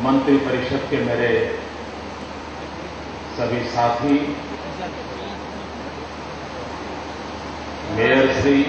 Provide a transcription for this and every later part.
मंत्री परिषद के मेरे सभी साथी, मेयर श्री,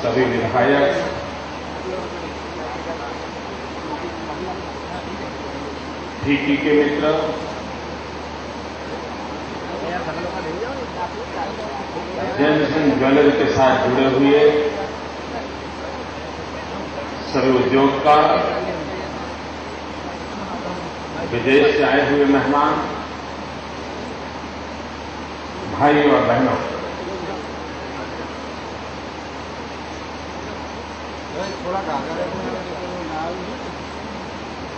सभी विधायक, फिक्की के मित्र, जैन सिंह ज्वेलरी के साथ जुड़े हुए सभी उद्योगकार, विदेश से आए हुए मेहमान, भाई और बहनों,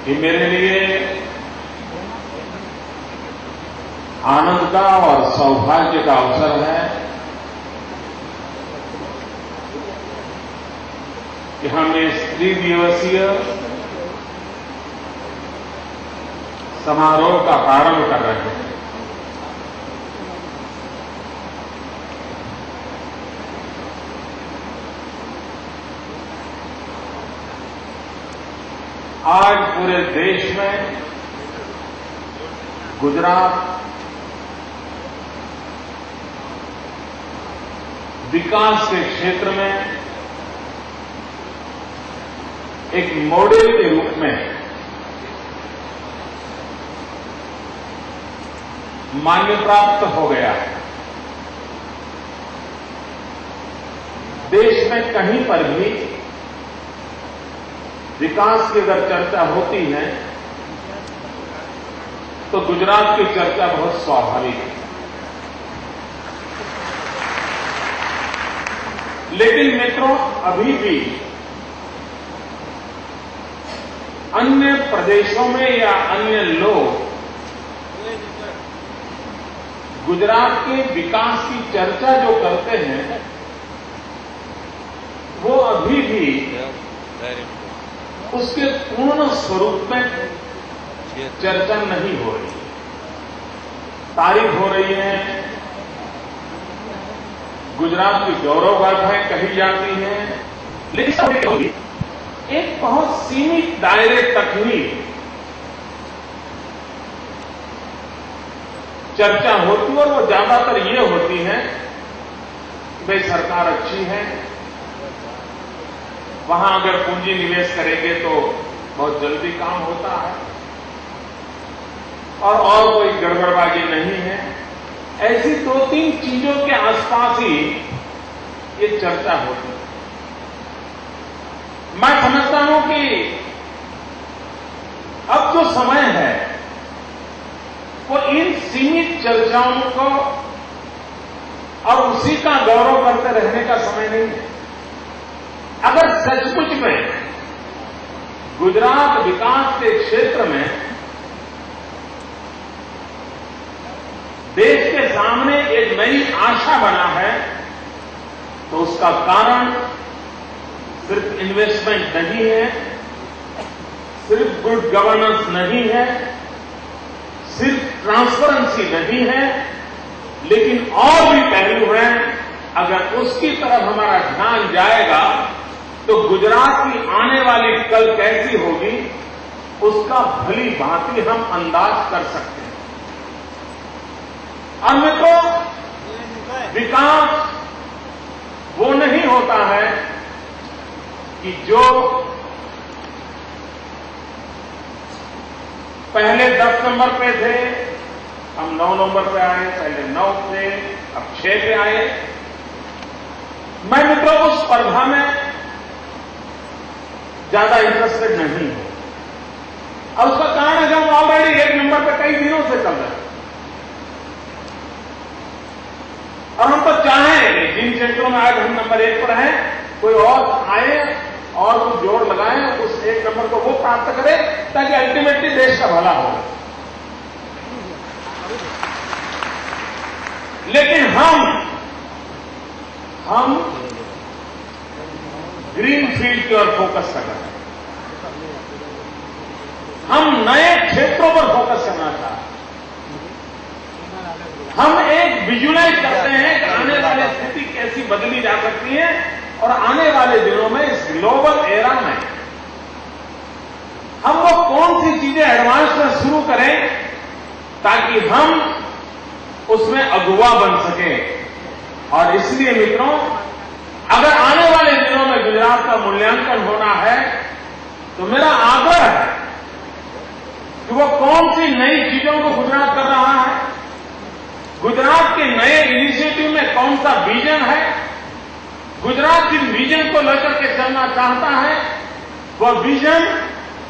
ये मेरे लिए आनंद का और सौभाग्य का अवसर है कि हम इस 3 दिवसीय समारोह का प्रारंभ कर रहे हैं। आज पूरे देश में गुजरात विकास के क्षेत्र में एक मॉडल के रूप में मान्य प्राप्त हो गया है। देश में कहीं पर भी विकास की अगर चर्चा होती है तो गुजरात की चर्चा बहुत स्वाभाविक है। लेकिन मित्रों, अभी भी अन्य प्रदेशों में या अन्य लोग गुजरात के विकास की चर्चा जो करते हैं वो अभी भी उसके पूर्ण स्वरूप में चर्चा नहीं हो रही। तारीफ हो रही है, गुजरात की गौरव गाथाएं कही जाती हैं, लेकिन एक बहुत सीमित दायरे तक ही चर्चा होती है और वो ज्यादातर ये होती है कि भाई सरकार अच्छी है, वहां अगर पूंजी निवेश करेंगे तो बहुत जल्दी काम होता है और कोई गड़बड़बाजी नहीं है। ऐसी 2-3 चीजों के आसपास ही ये चर्चा होती है। मैं समझता हूं कि अब जो समय है वो इन सीमित चर्चाओं को और उसी का गौरव करते रहने का समय नहीं है। अगर सचमुच में गुजरात विकास के क्षेत्र में देश के सामने एक नई आशा बना है तो उसका कारण सिर्फ इन्वेस्टमेंट नहीं है, सिर्फ गुड गवर्नेंस नहीं है, सिर्फ ट्रांसपेरेंसी नहीं है, लेकिन और भी पहलू हैं। अगर उसकी तरफ हमारा ध्यान जाएगा तो गुजरात की आने वाली कल कैसी होगी उसका भली भांति हम अंदाज कर सकते हैं। और मित्रों, विकास वो नहीं होता है कि जो पहले 10 नंबर पे थे, हम 9 नंबर पे आए, पहले 9 थे, अब 6 पे आए। मैं मित्रों उस स्पर्धा में ज्यादा इंटरेस्टेड नहीं हूं और उसका कारण है कि हम ऑलरेडी 1 नंबर पे कई दिनों से चल रहे हैं और हम तो चाहें कि जिन क्षेत्रों में आज हम नंबर 1 पर हैं कोई और आए और कुछ जोड़ लगाएं, उस 1 नंबर को वो प्राप्त करे ताकि अल्टीमेटली देश का भला हो। लेकिन हम ग्रीन फील्ड की ओर फोकस कर रहे हैं। हम नए क्षेत्रों पर फोकस करना चाहते हैं। हम एक विजुलाइज करते हैं कि आने वाली स्थिति कैसी बदली जा सकती है और आने वाले दिनों में इस ग्लोबल एरा में सी चीजें एडवांस में शुरू करें ताकि हम उसमें अगुवा बन सके। और इसलिए मित्रों, अगर आने वाले दिनों में गुजरात का मूल्यांकन होना है तो मेरा आग्रह है कि वो कौन सी नई चीजों को गुजरात कर रहा है, गुजरात के नए इनिशिएटिव में कौन सा विजन है, गुजरात जिन विजन को लेकर के चलना चाहता है वह विजन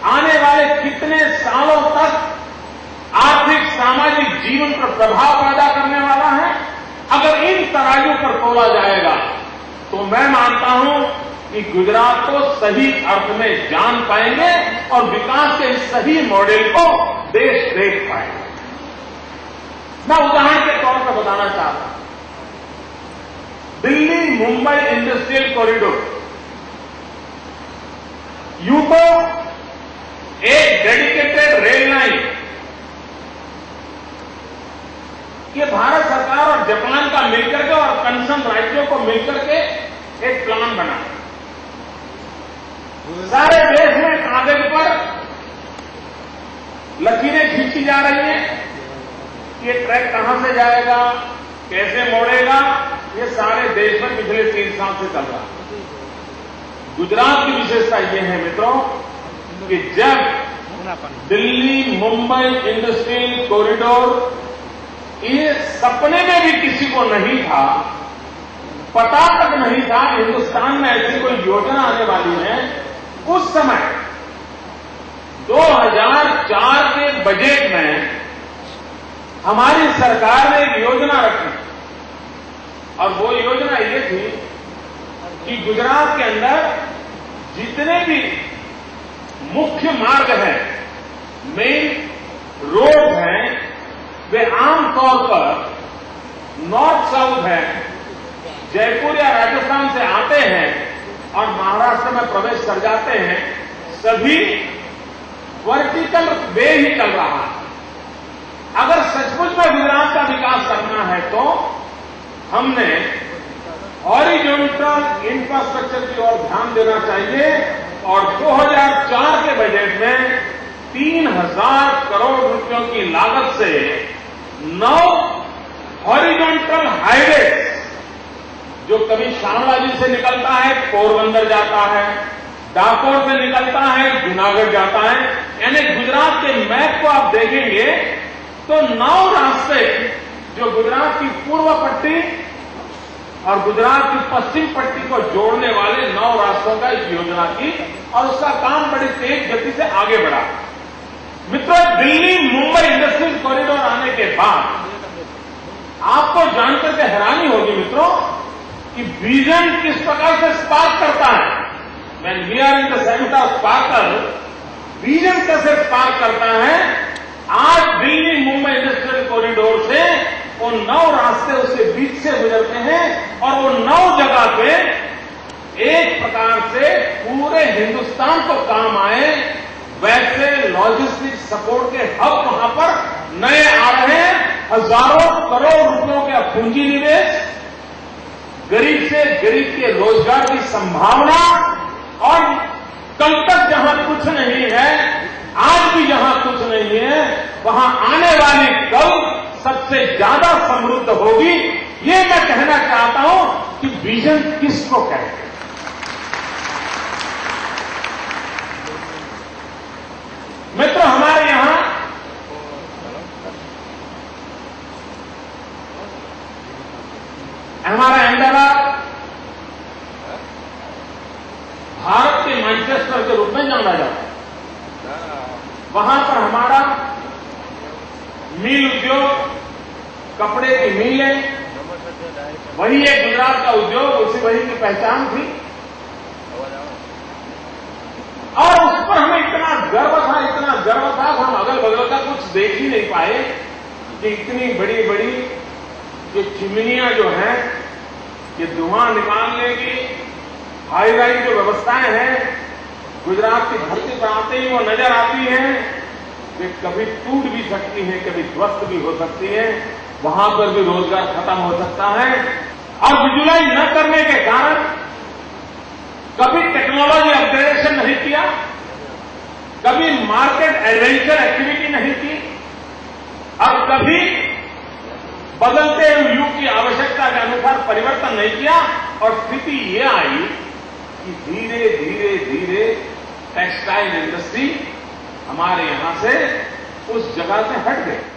आने वाले कितने सालों तक आर्थिक सामाजिक जीवन पर प्रभाव पैदा करने वाला है। अगर इन तराजू पर तोला जाएगा तो मैं मानता हूं कि गुजरात को सही अर्थ में जान पाएंगे और विकास के इस सही मॉडल को देश देख पाएगा। मैं उदाहरण के तौर पर बताना चाहता हूं, Delhi Mumbai industrial corridor, UCO एक डेडिकेटेड रेल लाइन, ये भारत सरकार और जापान का मिलकर के और कंसर्न राज्यों को मिलकर के एक प्लान बना। सारे देश में कागज पर लकीरें खींची जा रही हैं, ये ट्रैक कहां से जाएगा, कैसे मोड़ेगा, ये सारे देश में पिछले 3 साल से चल रहा है। गुजरात की विशेषता ये है मित्रों कि जब दिल्ली मुंबई इंडस्ट्रियल कॉरिडोर ये सपने में भी किसी को नहीं था, पता तक नहीं था हिंदुस्तान में ऐसी कोई योजना आने वाली है, उस समय 2004 के बजट में हमारी सरकार ने एक योजना रखी और वो योजना ये थी कि गुजरात के अंदर जितने भी मुख्य मार्ग हैं, मेन रोड हैं, वे आमतौर पर नॉर्थ साउथ है, जयपुर या राजस्थान से आते हैं और महाराष्ट्र में प्रवेश कर जाते हैं, सभी वर्टिकल वे ही चल रहा है। अगर सचमुच में गुजरात का विकास करना है तो हमने हॉरिजॉन्टल इंफ्रास्ट्रक्चर की ओर ध्यान देना चाहिए और 2004 के बजट में 3000 करोड़ रुपयों की लागत से 9 हॉरिजॉन्टल हाईवे, जो कभी शामलाजी से निकलता है पोरबंदर जाता है, डाकोर से निकलता है जूनागढ़ जाता है, यानी गुजरात के मैप को आप देखेंगे तो 9 रास्ते जो गुजरात की पूर्व पट्टी और गुजरात की पश्चिम पट्टी को जोड़ने वाले 9 रास्तों का इस योजना की, और उसका काम बड़ी तेज गति से आगे बढ़ा। मित्रों, दिल्ली मुंबई इंडस्ट्रियल कॉरिडोर आने के बाद आपको जानकर के हैरानी होगी मित्रों कि विजन किस प्रकार से स्पार्क करता है। When we are in the center of sparkle, vision कैसे स्पार्क करता है। आज दिल्ली मुंबई इंडस्ट्रियल कॉरिडोर से वो 9 रास्ते उसके बीच से गुजरते हैं और वो 9 जगह पे एक प्रकार से पूरे हिंदुस्तान को काम आए वैसे लॉजिस्टिक सपोर्ट के हब वहां पर नए आ रहे हैं। हजारों करोड़ रुपयों का पूंजी निवेश, गरीब से गरीब के रोजगार की संभावना, और कल तक जहां कुछ नहीं है, आज भी जहां कुछ नहीं है, वहां आने वाली कल सबसे ज्यादा समृद्ध होगी। ये मैं कहना चाहता हूं कि विजन किसको कहते हैं। मित्रों, हमारे यहां हमारा अहमदाबाद भारत के मैनचेस्टर के रूप में जाना जाता है। वहां पर हमारा मिल उद्योग, कपड़े की मिलें, वही एक गुजरात का उद्योग, उसी वही की पहचान थी और उस पर हमें इतना गर्व था कि हम अगल बगल का कुछ देख ही नहीं पाए कि इतनी बड़ी बड़ी ये चिमनियां जो हैं ये धुआं निकालने की हाई राइज जो व्यवस्थाएं हैं गुजरात की धरती पर आते ही वो नजर आती हैं। वे कभी टूट भी सकती हैं, कभी ध्वस्त भी हो सकती हैं, वहां पर भी रोजगार खत्म हो सकता है। और विजुलाइज न करने के कारण कभी टेक्नोलॉजी अपग्रेडेशन नहीं किया, कभी मार्केट एडवेंचर एक्टिविटी नहीं की और कभी बदलते हुए युग की आवश्यकता के अनुसार परिवर्तन नहीं किया और स्थिति ये आई कि धीरे धीरे धीरे टेक्सटाइल इंडस्ट्री हमारे यहां से उस जगह से हट गई।